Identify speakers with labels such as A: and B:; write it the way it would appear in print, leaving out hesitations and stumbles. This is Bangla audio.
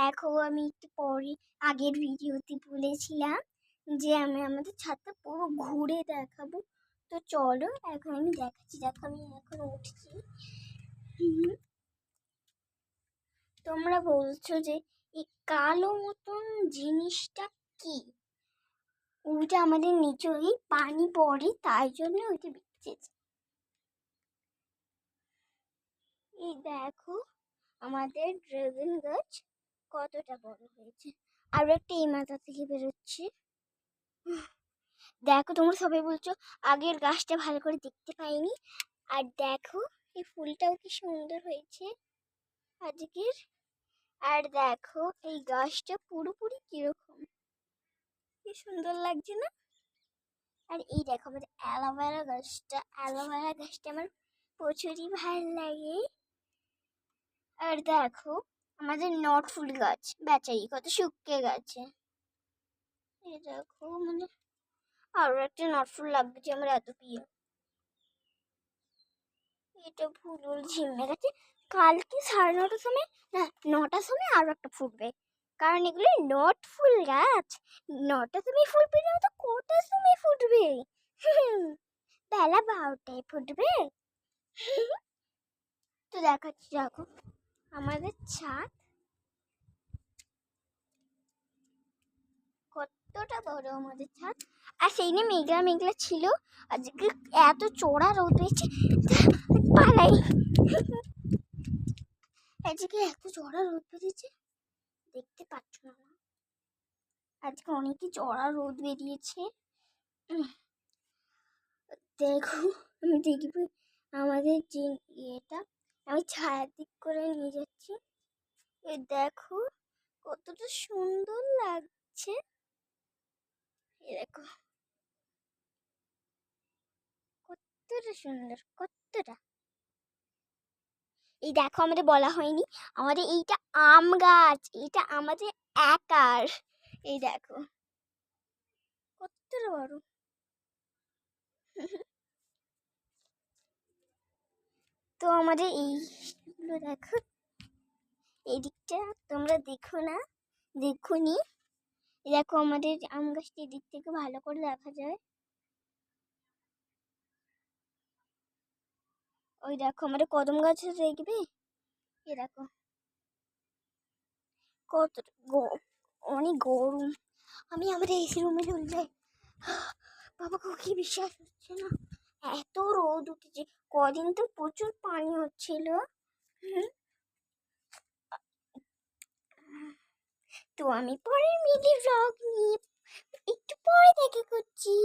A: দেখো আমি একটু পরে আগের ভিডিওতে বলেছিলাম যে আমি আমাদের ছাদটা পুরো ঘুরে দেখাবো। তো চলো এখন আমি দেখাচ্ছি। দেখো আমি এখন উঠছি। তোমরা বলছো যে এই কালো মতন জিনিসটা কি? ওইটা আমাদের নিচেই পানি পড়ে, তাই জন্য ওইটা বিচ্ছেছে। এই দেখো আমাদের ড্রাগন গাছ কতটা বড় হয়েছে, আর একটা এই মাথা থেকে বেরোচ্ছে। দেখো তোমরা সবাই বলছো আগের গাছটা ভালো করে দেখতে পাইনি, আর দেখো এই ফুলটাও কি সুন্দর হয়েছে আজকের। আর দেখো এই গাছটা পুরোপুরি কিরকম, কি সুন্দর লাগছে না? আর এই দেখো আমাদের অ্যালোভেরা গাছটা আমার প্রচুরই ভালো লাগে। আর দেখো আমাদের নট ফুল গাছ বেচারি কত শুকিয়ে গেছে। এই দেখো মানে আরো একটা নট ফুল লাগবে যে আমার এত প্রিয়। এটা ফুল ঝিমে গেছে, কালকে 9:30টার সময়, না 9টার সময় আরো একটা ফুটবে, কারণ এগুলো নট ফুল গাছ। 9টার সময় ফুটবে না তো কটার সময় ফুটবে? বেলা 12টায় ফুটবে। তো দেখাচ্ছি, দেখো আমাদের ছাদ কতটা বড় আমাদের ছাদ। আর সেই নিয়ে মেঘলা মেঘলা ছিল, আজকে এত চড়া রোদ হয়েছে পালাই। আজকে এত চড়া রোদ বেরিয়েছে দেখতে পাচ্ছ না? আজকে অনেকই চড়া রোদ বেরিয়েছে। দেখো আমি দেখব আমাদের যে ইয়েটা আমি ছায়ার দিক করে নিয়ে যাচ্ছি। এ দেখো কতটা সুন্দর লাগছে। এ দেখো কতটা সুন্দর, কতটা। এই দেখো আমাদের বলা হয়নি, আমাদের এইটা আম গাছ, এটা আমাদের একার। এই দেখো কতটা বড়। তো আমাদের এইগুলো দেখো, এই দিকটা তোমরা দেখো না, দেখুনি। দেখো আমাদের আম গাছটি এদিক থেকে ভালো করে দেখা যায়। ওই দেখো আমাদের কদম গাছ দেখবে, এ দেখো কত অনেক গরম। আমি আমাদের এসি রুমে চলে যাই। বাবা কি বিশ্বাস হচ্ছে না, এত রোদ উঠেছে। কদিন তো প্রচুর পানি হচ্ছিল। তো আমি পরে মিনি ব্লগ নিয়ে একটু পরে দেখা করছি।